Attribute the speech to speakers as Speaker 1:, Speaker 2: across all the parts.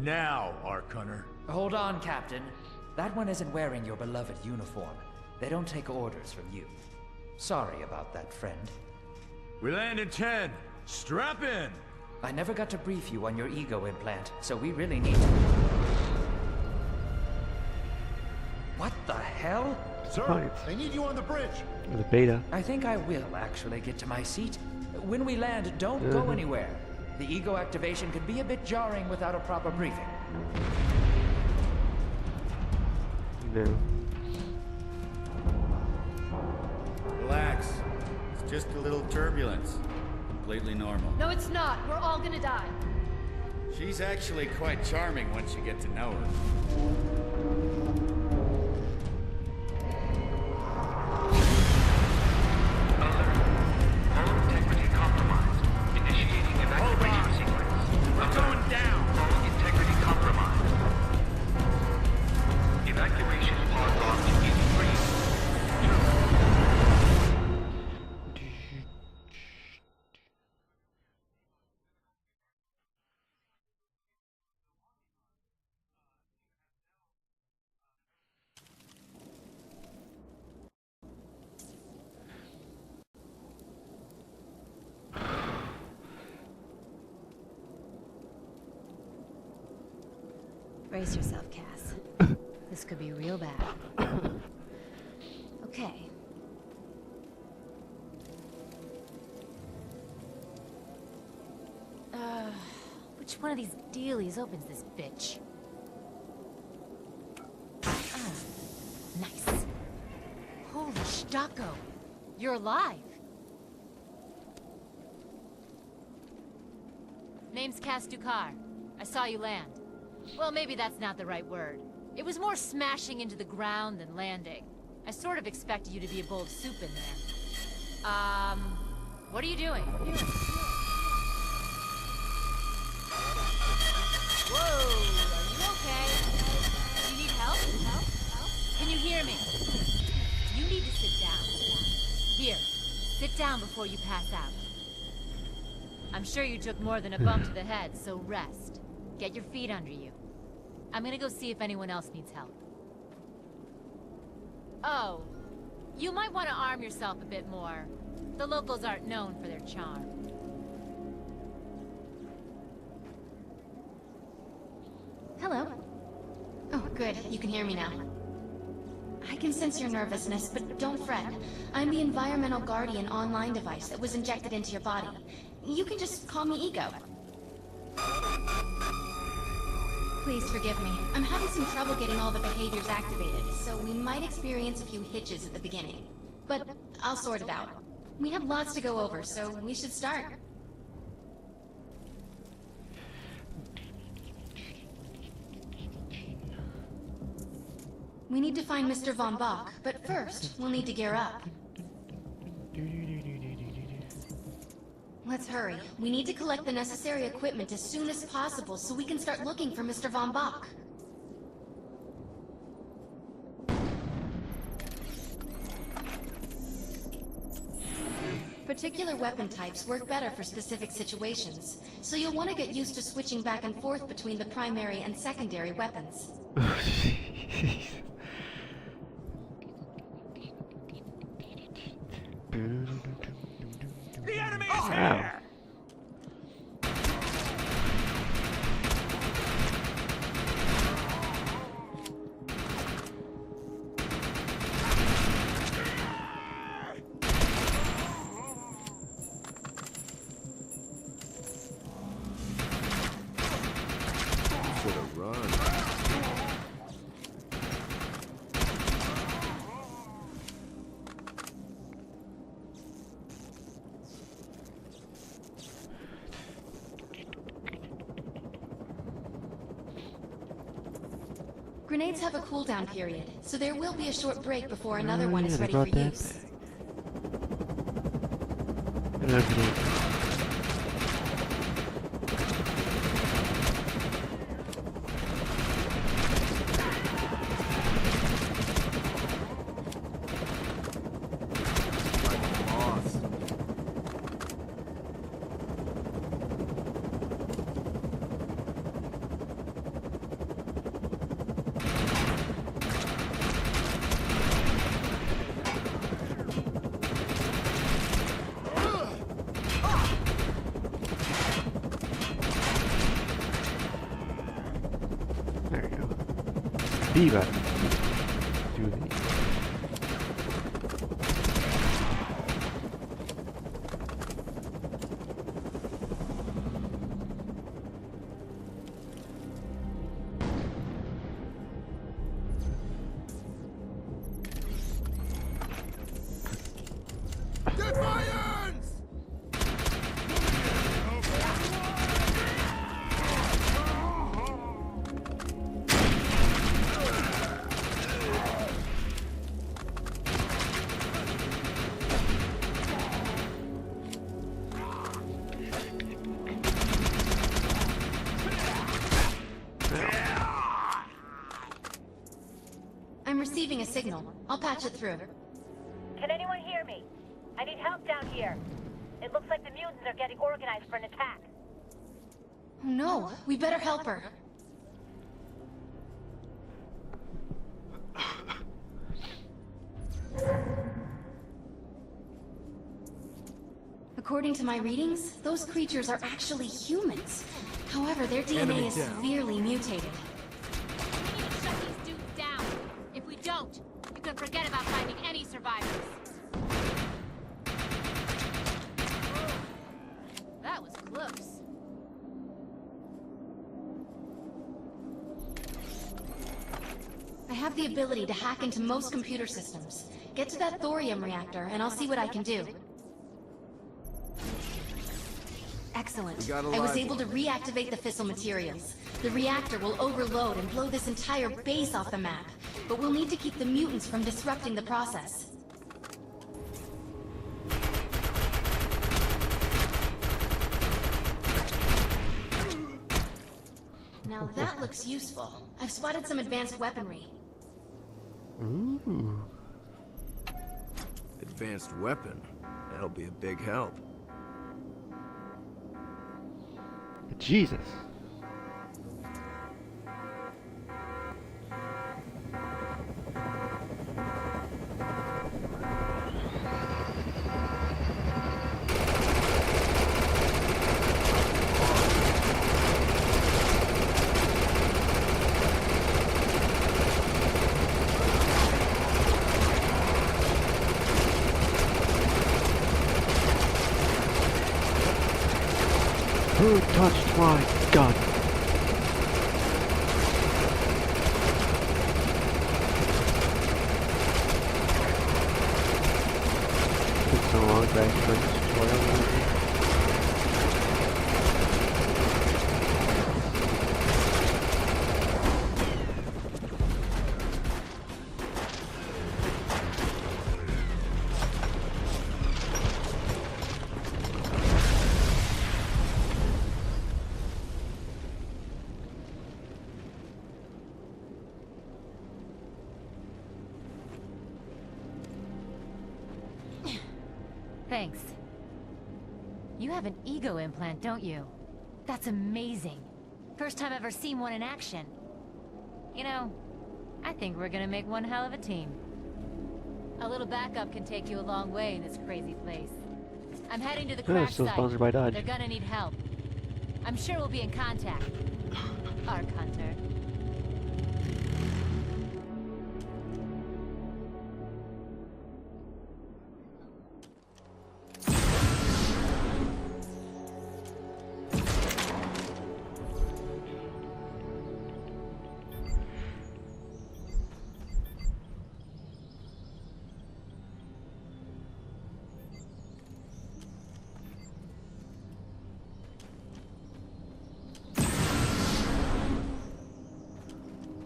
Speaker 1: Now, Arcunner.
Speaker 2: Hold on, Captain. That one isn't wearing your beloved uniform. They don't take orders from you. Sorry about that, friend.
Speaker 1: We land in 10. Strap in!
Speaker 2: I never got to brief you on your ego implant, so we really need to... What the hell?
Speaker 3: Sir, they need you on the bridge.
Speaker 4: The beta.
Speaker 2: I think I will actually get to my seat. When we land, don't go anywhere. The ego activation can be a bit jarring without a proper briefing.
Speaker 4: No.
Speaker 5: Relax. It's just a little turbulence. Completely normal.
Speaker 6: No, it's not. We're all gonna die.
Speaker 5: She's actually quite charming once you get to know her.
Speaker 6: Brace yourself, Cass. This could be real bad. Okay. Which one of these dealies opens this bitch? Nice. Holy Stocko. You're alive. Name's Cass Dukar. I saw you land. Well, maybe that's not the right word. It was more smashing into the ground than landing. I sort of expected you to be a bowl of soup in there. What are you doing? Whoa, are you okay? You need help? Can you hear me? You need to sit down. Here, sit down before you pass out. I'm sure you took more than a bump to the head, so rest. Get your feet under you. I'm gonna go see if anyone else needs help. Oh, you might want to arm yourself a bit more. The locals aren't known for their charm.
Speaker 7: Hello. Oh, good. You can hear me now. I can sense your nervousness, but don't fret. I'm the Environmental Guardian online device that was injected into your body. You can just call me Ego. Please forgive me. I'm having some trouble getting all the behaviors activated, so we might experience a few hitches at the beginning. But I'll sort it out. We have lots to go over, so we should start. We need to find Mr. Von Bach, but first, we'll need to gear up. Let's hurry. We need to collect the necessary equipment as soon as possible so we can start looking for Mr. Von Bach. Particular weapon types work better for specific situations, so you'll want to get used to switching back and forth between the primary and secondary weapons.
Speaker 1: The enemy is
Speaker 4: Wow.
Speaker 1: here!
Speaker 3: Should have run.
Speaker 7: Grenades have a cooldown period, so there will be a short break before another one
Speaker 4: yeah,
Speaker 7: is
Speaker 4: they
Speaker 7: ready for
Speaker 4: brought that
Speaker 7: use.
Speaker 4: back. I love it. B button. Do the
Speaker 3: Defiance!
Speaker 7: I'm receiving a signal. I'll patch it through.
Speaker 8: Can anyone hear me? I need help down here. It looks like the mutants are getting organized for an attack.
Speaker 7: Oh no, we better help her. According to my readings, those creatures are actually humans. However, their DNA is severely mutated.
Speaker 6: We need to shut these dudes down. If we don't, you can forget about finding any survivors. That was close.
Speaker 7: I have the ability to hack into most computer systems. Get to that thorium reactor, and I'll see what I can do. Excellent. I was able to reactivate the fissile materials. The reactor will overload and blow this entire base off the map, but we'll need to keep the mutants from disrupting the process. Now that looks useful. I've spotted some advanced weaponry.
Speaker 4: Ooh.
Speaker 3: Advanced weapon. That'll be a big help.
Speaker 4: Jesus. Who touched my gun? It's so long back for this tutorial.
Speaker 6: Thanks. You have an ego implant, don't you? That's amazing. First time I've ever seen one in action. You know, I think we're gonna make one hell of a team. A little backup can take you a long way in this crazy place. I'm heading to the crash
Speaker 4: Still
Speaker 6: site.
Speaker 4: sponsored by Dodge.
Speaker 6: They're gonna need help. I'm sure we'll be in contact. Arc Hunter.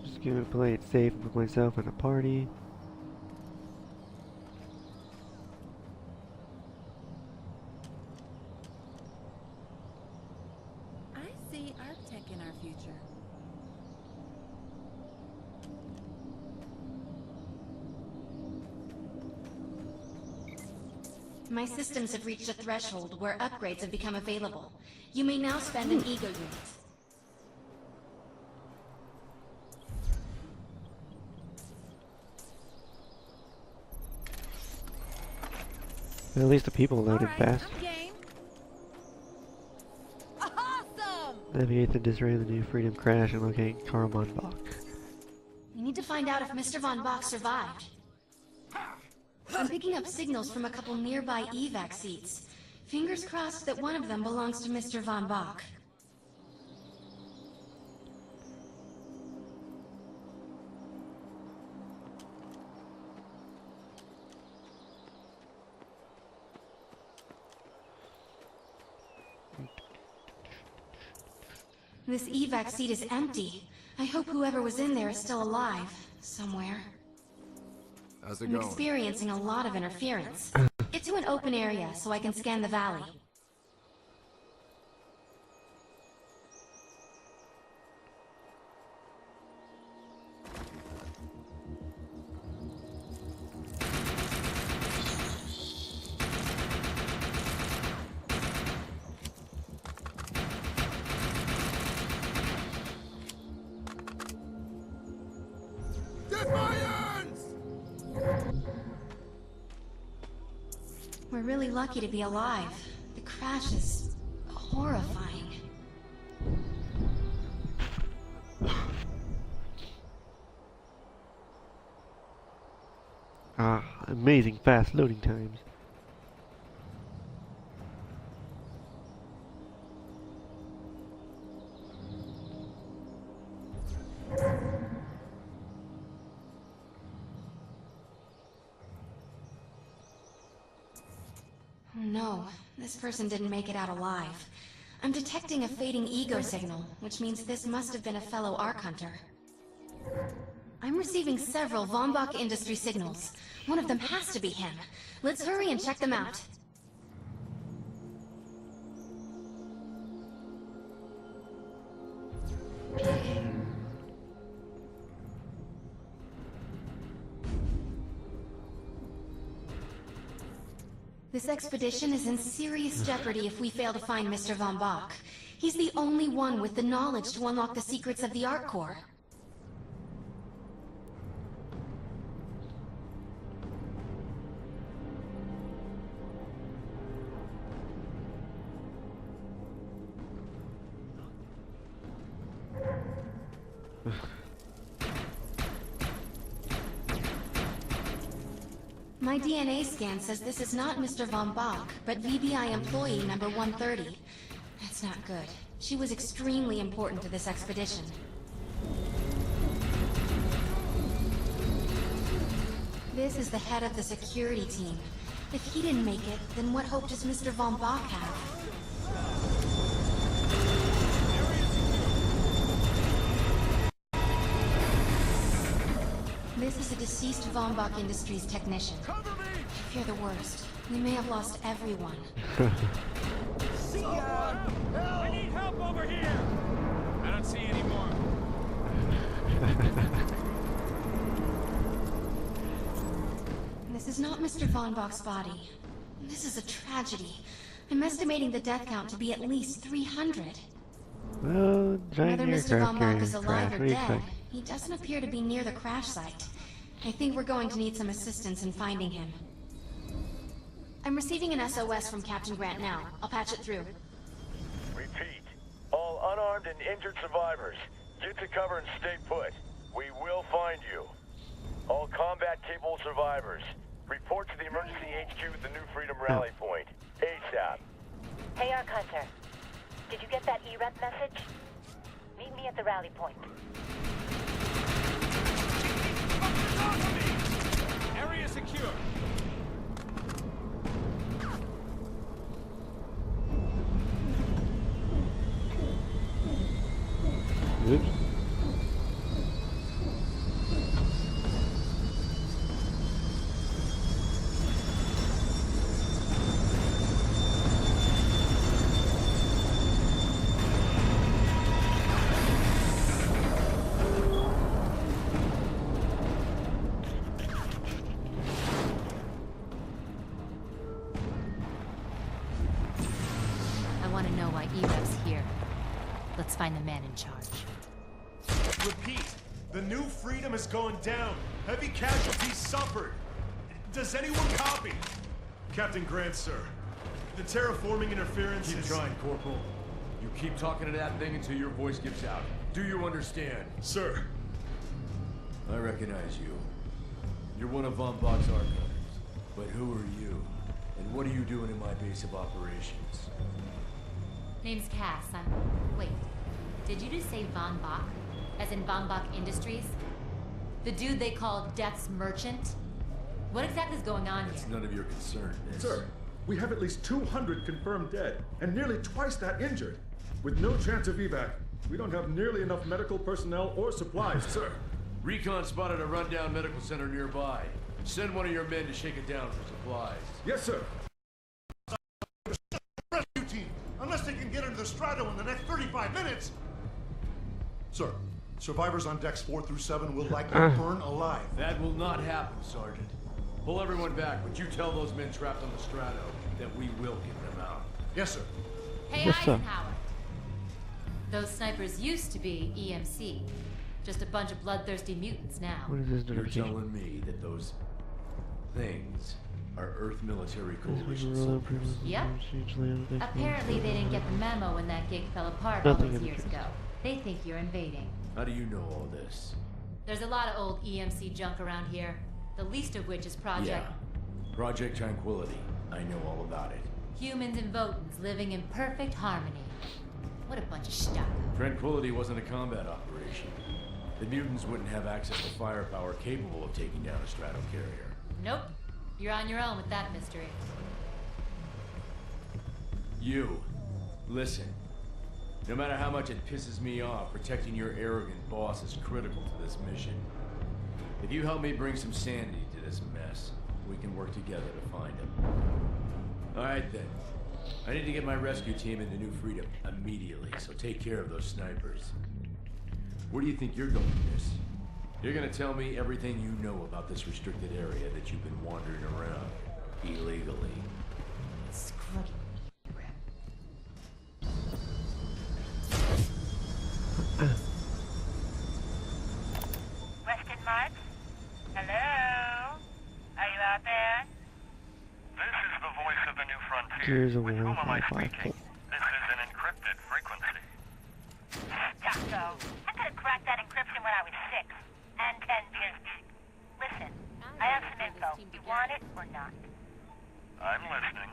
Speaker 4: Just gonna play it safe with myself in a party.
Speaker 9: I see Arctech in our future.
Speaker 7: My systems have reached a threshold where upgrades have become available. You may now spend an ego unit.
Speaker 4: At least the people loaded fast.
Speaker 9: I'm game. Awesome!
Speaker 4: Navigate the disarray of the new Freedom Crash and locate Karaman Bach.
Speaker 7: We need to find out if Mr. Von Bach survived. I'm picking up signals from a couple nearby evac seats. Fingers crossed that one of them belongs to Mr. Von Bach. This evac seat is empty. I hope whoever was in there is still alive, somewhere.
Speaker 3: How's it
Speaker 7: I'm
Speaker 3: going?
Speaker 7: experiencing a lot of interference. Get to an open area so I can scan the valley.
Speaker 3: Defiance!
Speaker 7: We're really lucky to be alive. The crash is horrifying.
Speaker 4: Ah, amazing fast loading times.
Speaker 7: Oh no, this person didn't make it out alive. I'm detecting a fading ego signal, which means this must have been a fellow Ark Hunter. I'm receiving several Von Bach industry signals. One of them has to be him. Let's hurry and check them out. This expedition is in serious jeopardy if we fail to find Mr. Von Bach. He's the only one with the knowledge to unlock the secrets of the Ark Core. My DNA scan says this is not Mr. Von Bach, but VBI employee number 130. That's not good. She was extremely important to this expedition. This is the head of the security team. If he didn't make it, then what hope does Mr. Von Bach have? This is a deceased Von Bach Industries technician. I fear the worst. We may have lost everyone.
Speaker 1: See ya! I need help over here! I don't see any more.
Speaker 7: This is not Mr. Von Bach's body. This is a tragedy. I'm estimating the death count to be at least 300.
Speaker 4: Well, giant
Speaker 7: Whether Mr.
Speaker 4: aircraft
Speaker 7: Von Bach
Speaker 4: carrier
Speaker 7: is alive
Speaker 4: crash.
Speaker 7: or
Speaker 4: What do you
Speaker 7: dead,
Speaker 4: expect?
Speaker 7: he doesn't appear to be near the crash site. I think we're going to need some assistance in finding him. I'm receiving an SOS from Captain Grant now. I'll patch it through.
Speaker 10: Repeat. All unarmed and injured survivors, get to cover and stay put. We will find you. All combat-capable survivors, report to the emergency HQ at the New Freedom Rally Point. ASAP.
Speaker 8: Hey, Ark Hunter. Did you get that E-Rep message? Meet me at the rally point.
Speaker 1: Area secure.
Speaker 4: Oops.
Speaker 6: I want to know why E-Rep's here. Let's find the man in charge.
Speaker 11: Repeat, the New Freedom is going down. Heavy casualties suffered. Does anyone copy? Captain Grant, sir. The terraforming interference
Speaker 1: Keep
Speaker 11: is...
Speaker 1: trying, Corporal. You keep talking to that thing until your voice gives out. Do you understand?
Speaker 11: Sir.
Speaker 12: I recognize you. You're one of Von Bach's archives. But who are you? And what are you doing in my base of operations?
Speaker 6: Name's Cass. Wait. Did you just say Von Bach? As in Von Bach Industries? The dude they call Death's Merchant? What exactly is going on here?
Speaker 12: It's none of your concern, miss.
Speaker 13: Sir, we have at least 200 confirmed dead, and nearly twice that injured. With no chance of evac, we don't have nearly enough medical personnel or supplies, sir.
Speaker 12: Recon spotted a rundown medical center nearby. Send one of your men to shake it down for supplies.
Speaker 13: Yes, sir.
Speaker 11: Rescue team, unless they can get into the Strato in the next 35 minutes. Sir, survivors on decks 4 through 7 will likely burn alive.
Speaker 12: That will not happen, Sergeant. Pull everyone back, but you tell those men trapped on the Strato that we will get them out.
Speaker 11: Yes, sir.
Speaker 6: Hey, Eisenhower. Those snipers used to be EMC. Just a bunch of bloodthirsty mutants now.
Speaker 4: What is this
Speaker 12: You're
Speaker 4: notification?
Speaker 12: telling me that those things are Earth Military
Speaker 4: This was
Speaker 12: Coalition
Speaker 4: a roll
Speaker 12: soldiers?
Speaker 4: improvement.
Speaker 6: Yep.
Speaker 4: Huge land of
Speaker 6: Apparently they didn't get the memo when that gig fell apart all
Speaker 4: Nothing
Speaker 6: those
Speaker 4: in
Speaker 6: years
Speaker 4: interest.
Speaker 6: ago. They think you're invading.
Speaker 12: How do you know all this?
Speaker 6: There's a lot of old EMC junk around here. The least of which is Project...
Speaker 12: Yeah. Project Tranquility. I know all about it.
Speaker 6: Humans and Votans living in perfect harmony. What a bunch of stuff.
Speaker 12: Tranquility wasn't a combat operation. The mutants wouldn't have access to firepower capable of taking down a strato carrier.
Speaker 6: Nope. You're on your own with that mystery.
Speaker 12: You, listen. No matter how much it pisses me off, protecting your arrogant boss is critical to this mission. If you help me bring some sanity to this mess, we can work together to find him. All right then. I need to get my rescue team into New Freedom immediately, so take care of those snipers. Where do you think you're going, miss? You're gonna tell me everything you know about this restricted area that you've been wandering around illegally.
Speaker 6: Scruggy.
Speaker 8: Weston Marks? Hello? Are you out there?
Speaker 10: This is the voice of the New Frontier.
Speaker 4: Gears of
Speaker 10: With
Speaker 4: War
Speaker 10: whom am I
Speaker 4: 5
Speaker 10: speaking? This is an encrypted frequency.
Speaker 8: Doctor, I could have cracked that encryption when I was 6. And 10 beers deep. Listen, I have some info. You want it or not?
Speaker 10: I'm listening.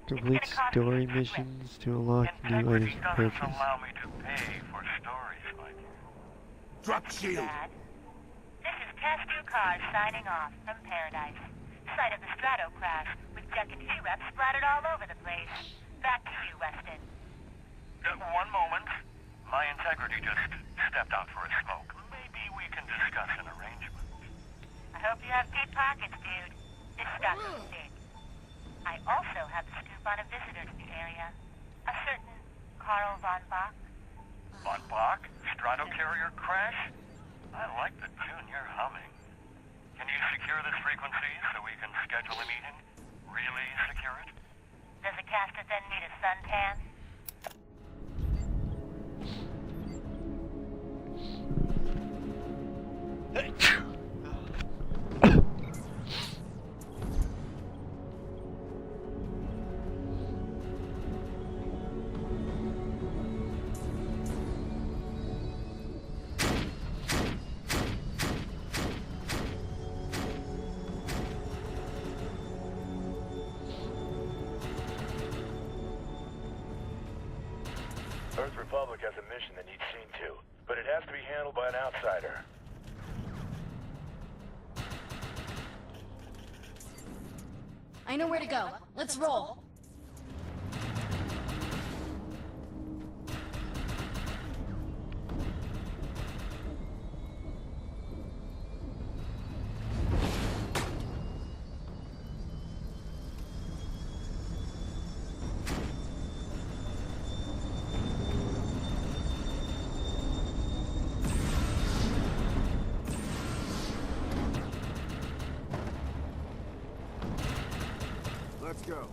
Speaker 4: Complete story missions to unlock new items
Speaker 10: Integrity
Speaker 4: to
Speaker 10: doesn't
Speaker 4: purchase.
Speaker 10: allow me to pay for stories, my dear.
Speaker 11: Drop shield.
Speaker 8: Dad. This is Cass Ducar signing off from Paradise. Site of the Strato crash, with Jack and T-Rex splattered all over the place. Back to you, Weston.
Speaker 10: One moment. My integrity just stepped out for a smoke. Maybe we can discuss an arrangement.
Speaker 8: I hope you have deep pockets, dude. This stuff is big. I also have the scoop on a visitor to the area. A certain Carl Von Bach.
Speaker 10: Von Bach? Strato carrier crash? I like the tune you're humming. Can you secure this frequency so we can schedule a meeting? Really secure it?
Speaker 8: Does a caster then need a suntan?
Speaker 10: Earth Republic has a mission that needs seen to, but it has to be handled by an outsider.
Speaker 7: I know where to go. Let's roll.
Speaker 3: Let's go.